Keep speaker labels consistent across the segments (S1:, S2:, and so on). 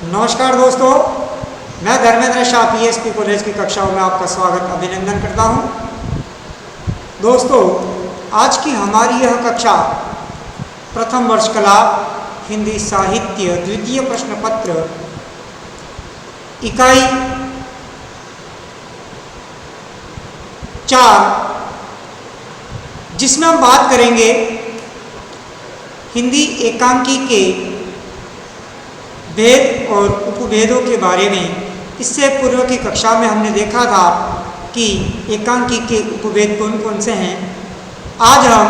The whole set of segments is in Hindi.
S1: नमस्कार दोस्तों, मैं धर्मेंद्र शाह पीएसपी कॉलेज की कक्षाओं में आपका स्वागत अभिनंदन करता हूं। दोस्तों, आज की हमारी यह कक्षा प्रथम वर्ष कला हिंदी साहित्य द्वितीय प्रश्न पत्र इकाई 4, जिसमें हम बात करेंगे हिंदी एकांकी के भेद और उपभेदों के बारे में। इससे पूर्व की कक्षा में हमने देखा था कि एकांकी के उपभेद कौन कौन से हैं। आज हम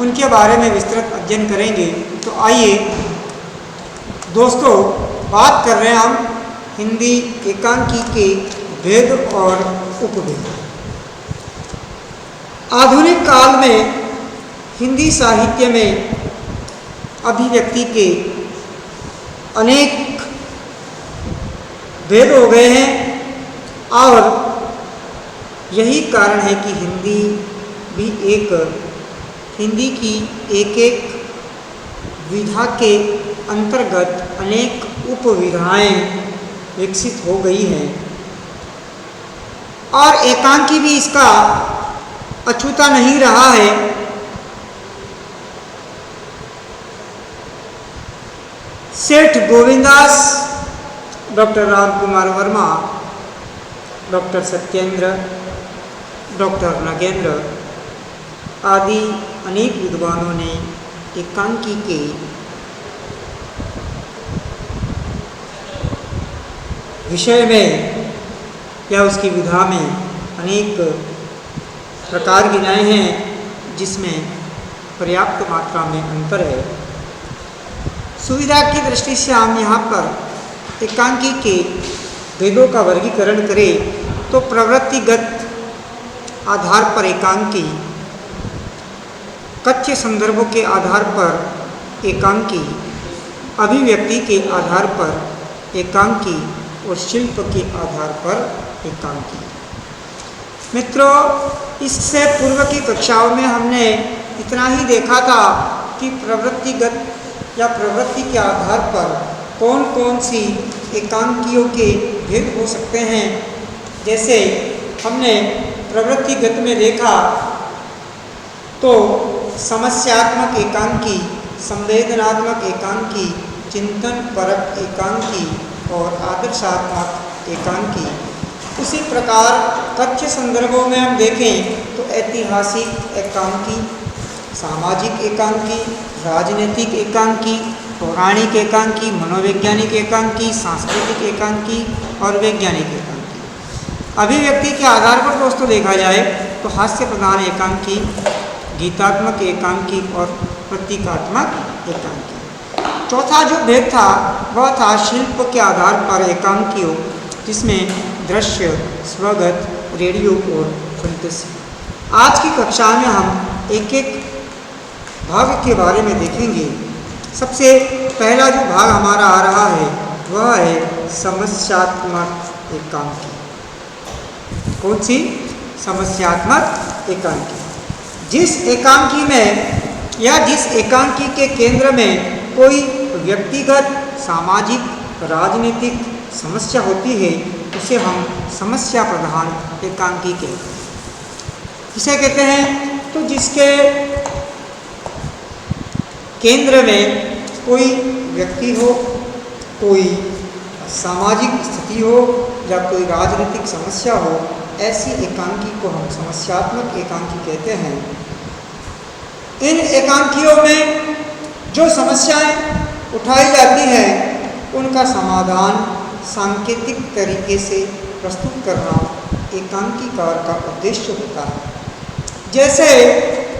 S1: उनके बारे में विस्तृत अध्ययन करेंगे। तो आइए दोस्तों, बात कर रहे हैं हम हिंदी एकांकी के भेद और उपभेद। आधुनिक काल में हिंदी साहित्य में अभिव्यक्ति के अनेक भेद हो गए हैं और यही कारण है कि हिंदी की एक एक विधा के अंतर्गत अनेक उपविधाएं विकसित हो गई हैं और एकांकी भी इसका अछूता नहीं रहा है। सेठ Govindas, doctor Ramkumar Verma, doctor Satyendra, doctor Nagendra आदि अनेक विद्वानों ने एकांकी के विषय में या उसकी विधा में अनेक प्रकार गिनाए हैं, जिसमें पर्याप्त मात्रा में अंतर है। सुविधा की दृष्टि से हम यहाँ पर एकांकी के भेदों का वर्गीकरण करें तो प्रवृत्तिगत आधार पर एकांकी, कथ्य संदर्भों के आधार पर एकांकी, अभिव्यक्ति के आधार पर एकांकी और शिल्प के आधार पर एकांकी। मित्रों, इससे पूर्व की कक्षाओं में हमने इतना ही देखा था कि प्रवृत्तिगत या प्रवृत्ति के आधार पर कौन कौन सी एकांकियों के भेद हो सकते हैं। जैसे हमने प्रवृत्तिगत में देखा तो समस्यात्मक एकांकी, संवेदनात्मक एकांकी, चिंतन परक एकांकी और आदर्शात्मक एकांकी। उसी प्रकार कथ्य संदर्भों में हम देखें तो ऐतिहासिक एकांकी, सामाजिक एकांकी, राजनीतिक एकांकी, पौराणिक एकांकी, मनोवैज्ञानिक एकांकी, सांस्कृतिक एकांकी और वैज्ञानिक एकांकी। अभिव्यक्ति के आधार पर दोस्तों देखा जाए तो हास्य प्रधान एकांकी, गीतात्मक एकांकी और प्रतीकात्मक एकांकी। चौथा जो भेद था वह था शिल्प के आधार पर एकांकियों, जिसमें दृश्य, स्वगत, रेडियो और फंटेसी। आज की कक्षा में हम एक एक भाग के बारे में देखेंगे। सबसे पहला जो भाग हमारा आ रहा है वह है समस्यात्मक एकांकी। कौन सी? समस्यात्मक एकांकी। जिस एकांकी में या जिस एकांकी के केंद्र में कोई व्यक्तिगत, सामाजिक, राजनीतिक समस्या होती है उसे हम समस्या प्रधान एकांकी कहते हैं। किसे कहते हैं? तो जिसके केंद्र में कोई व्यक्ति हो, कोई सामाजिक स्थिति हो या कोई राजनीतिक समस्या हो, ऐसी एकांकी को हम समस्यात्मक एकांकी कहते हैं। इन एकांकियों में जो समस्याएं उठाई जाती हैं उनका समाधान सांकेतिक तरीके से प्रस्तुत करना एकांकीकार का उद्देश्य होता है। जैसे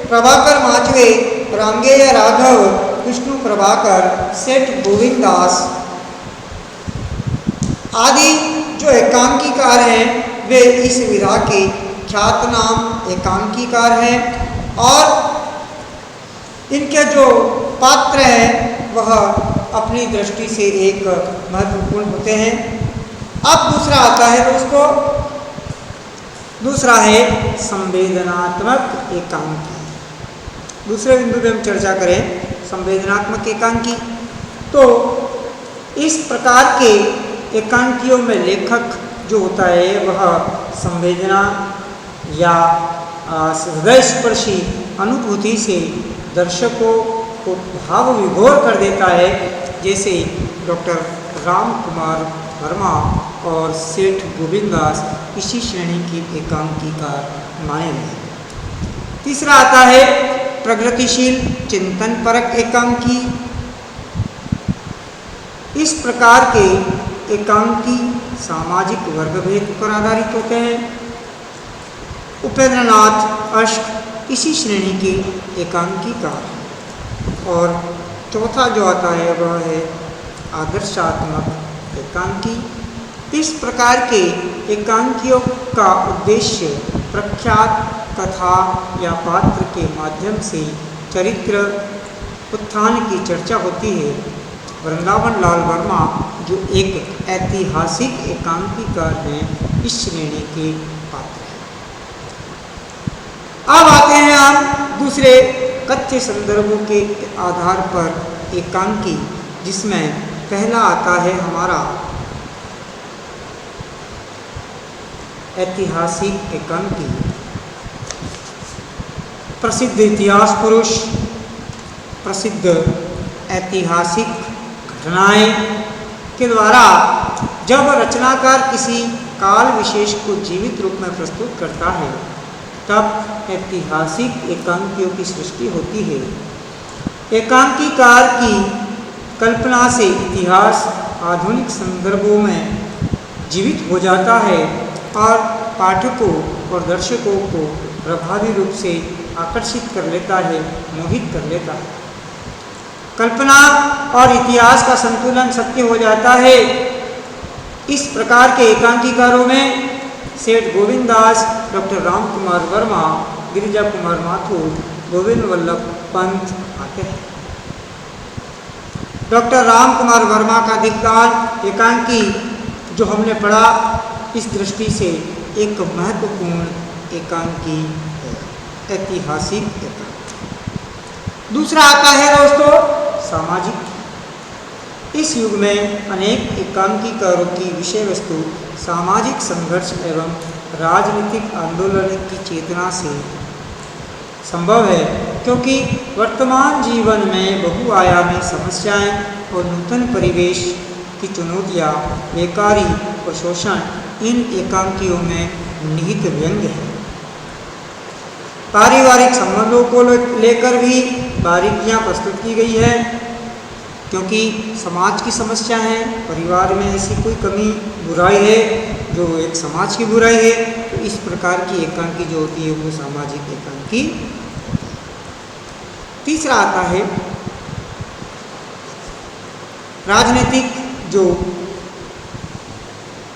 S1: प्रभाकर माचवे, रामगेय राघव, विष्णु प्रभाकर, सेठ गोविंदास आदि जो एकांकीकार हैं वे इस विधा के ख्यातनाम एकांकीकार हैं और इनके जो पात्र हैं वह अपनी दृष्टि से एक महत्वपूर्ण होते हैं। अब दूसरा आता है दोस्तों, दूसरा है संवेदनात्मक एकांकी। दूसरे बिंदु पे हम चर्चा करें संवेदनात्मक एकांकी। तो इस प्रकार के एकांकियों में लेखक जो होता है वह संवेदना या हृदयस्पर्शी अनुभूति से दर्शकों को भाव विभोर कर देता है, जैसे डॉक्टर राम कुमार वर्मा और सेठ गोविंददास इसी श्रेणी की एकांकीकार माने गए। तीसरा आता है प्रगतिशील चिंतन परक एकांकी। इस प्रकार के एकांकी सामाजिक वर्गभेद पर आधारित होते हैं। उपेंद्रनाथ अश्क इसी श्रेणी के एकांकीकार हैं। और चौथा जो आता है वह है आदर्शात्मक एकांकी। इस प्रकार के एकांकियों का उद्देश्य प्रख्यात कथा या पात्र के माध्यम से चरित्र उत्थान की चर्चा होती है। वृंदावन लाल वर्मा जो एक ऐतिहासिक एकांकीकार हैं, इस श्रेणी के पात्र हैं। अब आते हैं हम दूसरे कथ्य संदर्भों के आधार पर एकांकी, जिसमें पहला आता है हमारा ऐतिहासिक एकांकी। प्रसिद्ध इतिहास पुरुष, प्रसिद्ध ऐतिहासिक घटनाएं के द्वारा जब रचनाकार किसी काल विशेष को जीवित रूप में प्रस्तुत करता है, तब ऐतिहासिक एकांकियों की सृष्टि होती है। एकांकीकार की कल्पना से इतिहास आधुनिक संदर्भों में जीवित हो जाता है और पाठकों और दर्शकों को प्रभावी रूप से आकर्षित कर लेता है, मोहित कर लेता है। कल्पना और इतिहास का संतुलन सत्य हो जाता है। इस प्रकार के एकांकीकारों में सेठ गोविंददास, डॉक्टर राम कुमार वर्मा, गिरिजा कुमार माथुर, गोविंद वल्लभ पंत आते हैं। डॉक्टर राम कुमार वर्मा का दीप्तान एकांकी जो हमने पढ़ा, इस दृष्टि से एक महत्वपूर्ण एकांकी है, ऐतिहासिक एकांकी। दूसरा आता है दोस्तों सामाजिक। इस युग में अनेक एकांकीकारों की विषय वस्तु सामाजिक संघर्ष एवं राजनीतिक आंदोलन की चेतना से संभव है, क्योंकि वर्तमान जीवन में बहुआयामी समस्याएं और नूतन परिवेश की चुनौतियाँ, बेकारी और शोषण इन एकांकियों में निहित व्यंग्य है। पारिवारिक संबंधों को लेकर भी बारीकियां प्रस्तुत की गई है, क्योंकि समाज की समस्या है, परिवार में ऐसी कोई कमी बुराई है जो एक समाज की बुराई है, तो इस प्रकार की एकांकी जो होती है वो सामाजिक एकांकी। तीसरा आता है राजनीतिक, जो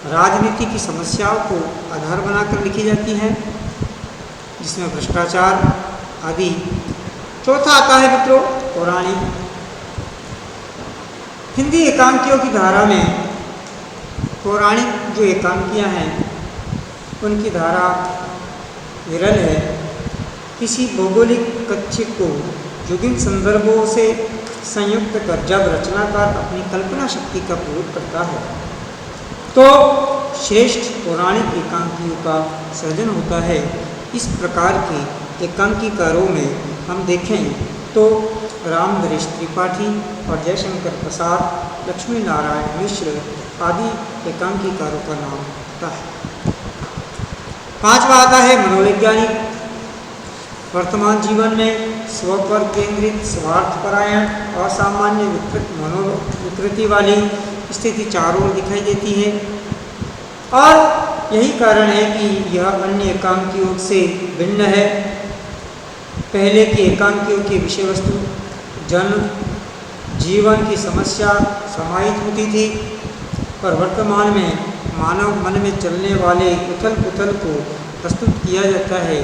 S1: राजनीति की समस्याओं को आधार बनाकर लिखी जाती है, जिसमें भ्रष्टाचार आदि। चौथा आता है मित्रों पौराणिक। हिंदी एकांकियों की धारा में पौराणिक जो एकांकियां हैं उनकी धारा विरल है। किसी भौगोलिक कथ्य को युगिक संदर्भों से संयुक्त कर जब रचनाकार अपनी कल्पना शक्ति का प्रयोग करता है, तो श्रेष्ठ पौराणिक एकांकियों का सृजन होता है। इस प्रकार के एकांकीकारों में हम देखें तो रामधरीश त्रिपाठी और जयशंकर प्रसाद, लक्ष्मी नारायण मिश्र आदि एकांकीकारों का नाम होता है। पांचवा आता है मनोवैज्ञानिक। वर्तमान जीवन में स्व पर केंद्रित, स्वार्थपरायण और सामान्य विकृति वाली स्थिति चारों ओर दिखाई देती है, और यही कारण है कि यह अन्य एकांकियों से भिन्न है। पहले की एकांकियों की विषय वस्तु जन्म जीवन की समस्या समाहित होती थी, पर वर्तमान में मानव मन में चलने वाले उथल पुथल को प्रस्तुत किया जाता है।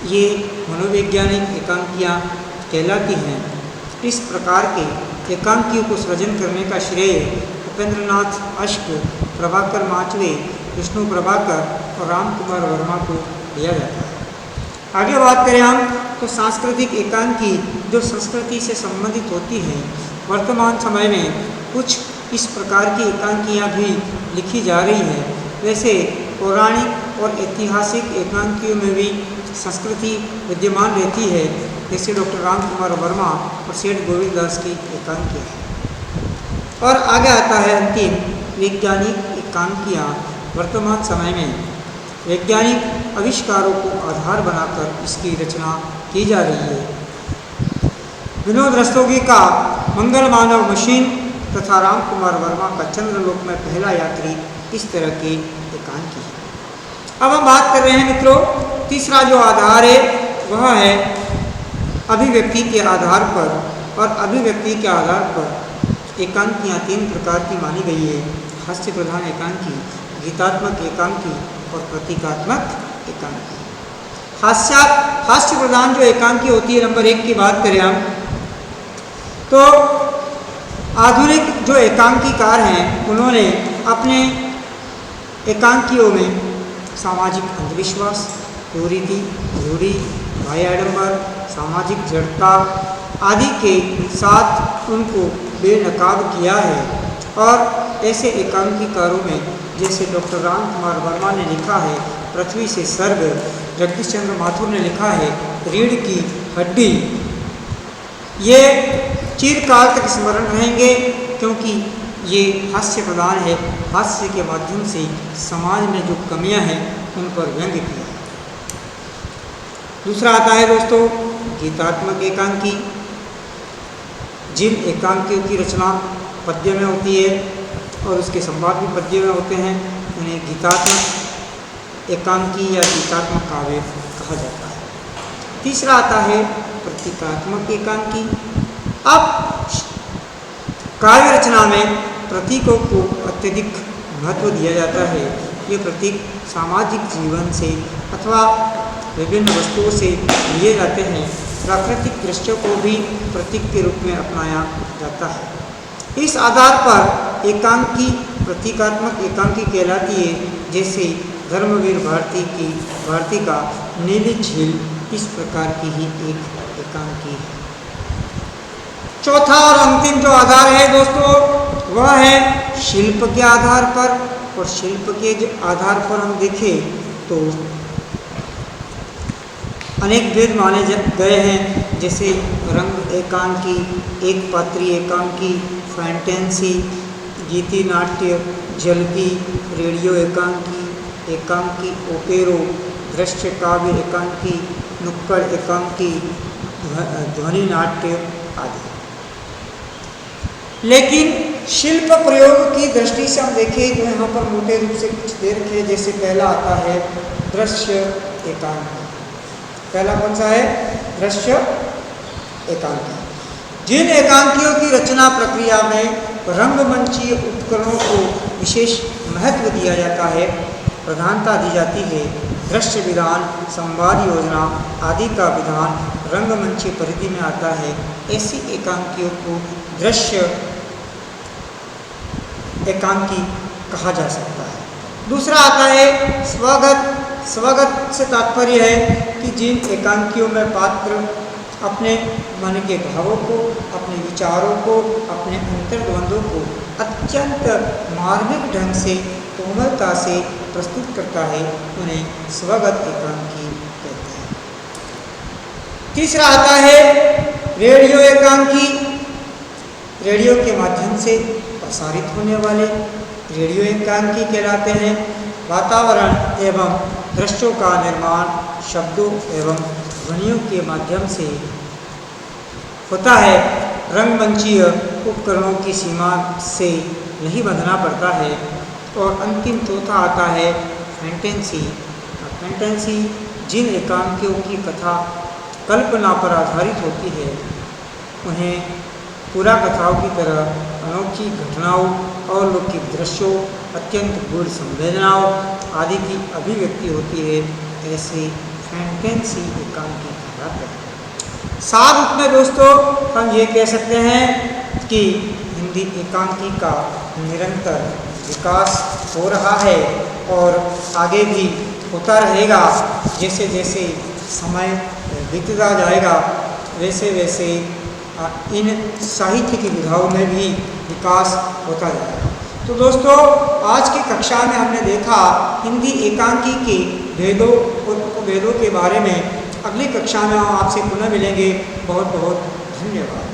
S1: ये मनोवैज्ञानिक एकांकियाँ कहलाती हैं। इस प्रकार के एकांकियों को सृजन करने का श्रेय उपेंद्रनाथ अश्क, प्रभाकर माचवे, विष्णु प्रभाकर और राम कुमार वर्मा को दिया जाता है। आगे बात करें हम तो सांस्कृतिक एकांकी जो संस्कृति से संबंधित होती हैं। वर्तमान समय में कुछ इस प्रकार की एकांकियाँ भी लिखी जा रही हैं। वैसे पौराणिक और ऐतिहासिक एकांकियों में भी संस्कृति विद्यमान रहती है, जैसे डॉक्टर राम कुमार वर्मा और सेठ गोविंद दास की एकांकियाँ हैं। और आगे आता है अंतिम वैज्ञानिक एकांकियाँ। वर्तमान समय में वैज्ञानिक आविष्कारों को आधार बनाकर इसकी रचना की जा रही है। विनोद रस्तोगी का मंगल मानव मशीन तथा राम कुमार वर्मा का चंद्रलोक में पहला यात्री इस तरह के एकांकी है। अब हम बात कर रहे हैं मित्रों, तीसरा जो आधार है वह है अभिव्यक्ति के आधार पर। और अभिव्यक्ति के आधार पर एकांकियाँ 3 प्रकार की मानी गई है: हास्य प्रधान एकांकी, गीतात्मक एकांकी और प्रतीकात्मक एकांकी। हास्य प्रधान जो एकांकी होती है, नंबर 1 की बात करें हम तो आधुनिक जो एकांकीकार हैं उन्होंने अपने एकांकियों में सामाजिक अंधविश्वास, कुरीति, रूढ़ि, बाह्य आडंबर, सामाजिक जड़ता आदि के साथ उनको बेनकाब किया है। और ऐसे एकांकीकारों में जैसे डॉक्टर राम कुमार वर्मा ने लिखा है पृथ्वी से स्वर्ग, जगदीश चंद्र माथुर ने लिखा है रीढ़ की हड्डी, ये चिरकाल तक स्मरण रहेंगे क्योंकि ये हास्य प्रधान है। हास्य के माध्यम से समाज में जो कमियां हैं उन पर व्यंग किया है। दूसरा आता है दोस्तों गीतात्मक एकांकी। जिन एकांकियों की रचना पद्य में होती है और उसके संवाद भी पद्य में होते हैं उन्हें गीतात्मक एकांकी या गीतात्मक काव्य कहा जाता है। तीसरा आता है प्रतीकात्मक एकांकी। अब काव्य रचना में प्रतीकों को अत्यधिक महत्व दिया जाता है। ये प्रतीक सामाजिक जीवन से अथवा विभिन्न वस्तुओं से लिए जाते हैं। प्राकृतिक दृश्यों को भी प्रतीक के रूप में अपनाया जाता है। इस आधार पर एकांकी प्रतीकात्मक एकांकी कहलाती है। जैसे धर्मवीर भारती का नीली झील इस प्रकार की ही एक एकांकी है। चौथा और अंतिम जो आधार है दोस्तों वह है शिल्प के आधार पर। और शिल्प के आधार पर हम देखें तो अनेक भेद माने गए हैं, जैसे रंग एकांकी, एक पात्री एकांकी, फैंटेसी, गीति नाट्य, झलकी, रेडियो एकांकी, एकांकी ओपेरो, दृश्य काव्य एकांकी, नुक्कड़ एकांकी, ध्वनि नाट्य आदि। लेकिन शिल्प प्रयोग की दृष्टि से हम देखें तो यहाँ पर मोटे रूप से कुछ दे रखे हैं। जैसे पहला आता है दृश्य एकांकी। पहला कौन सा है? दृश्य एकांकी। जिन एकांकियों की रचना प्रक्रिया में रंगमंचीय उपकरणों को विशेष महत्व दिया जाता है, प्रधानता दी जाती है, दृश्य विधान, संवाद योजना आदि का विधान रंगमंचीय परिधि में आता है, ऐसी एकांकियों को दृश्य एकांकी कहा जा सकता है। दूसरा आता है स्वगत। स्वगत से तात्पर्य है कि जिन एकांकियों में पात्र अपने मन के भावों को, अपने विचारों को, अपने अंतर्द्वंदों को अत्यंत मार्मिक ढंग से, कोमलता से प्रस्तुत करता है, उन्हें स्वगत एकांकी कहते हैं। तीसरा आता है रेडियो एकांकी। रेडियो के माध्यम से प्रसारित होने वाले रेडियो एकांकी कहलाते हैं। वातावरण एवं दृश्यों का निर्माण शब्दों एवं ध्वनियों के माध्यम से होता है। रंगमंचीय उपकरणों की सीमा से नहीं बंधना पड़ता है। और अंतिम चौथा आता है फैंटेसी। फैंटेसी जिन एकांकियों की कथा कल्पना पर आधारित होती है, उन्हें पूरा कथाओं की तरह अनोखी घटनाओं, अलौकिक दृश्यों, अत्यंत गूढ़ संवेदनाओं आदि की अभिव्यक्ति होती है। ऐसे फैंटेसी एकांकी कहलाते हैं। सार रूप में दोस्तों हम ये कह सकते हैं कि हिंदी एकांकी का निरंतर विकास हो रहा है और आगे भी होता रहेगा। जैसे जैसे समय बीतता जाएगा वैसे वैसे इन साहित्य की विधाओं में भी विकास होता जाएगा। तो दोस्तों, आज की कक्षा में हमने देखा हिंदी एकांकी के भेदों और उपभेदों के बारे में। अगली कक्षा में हम आपसे पुनः मिलेंगे। बहुत बहुत धन्यवाद।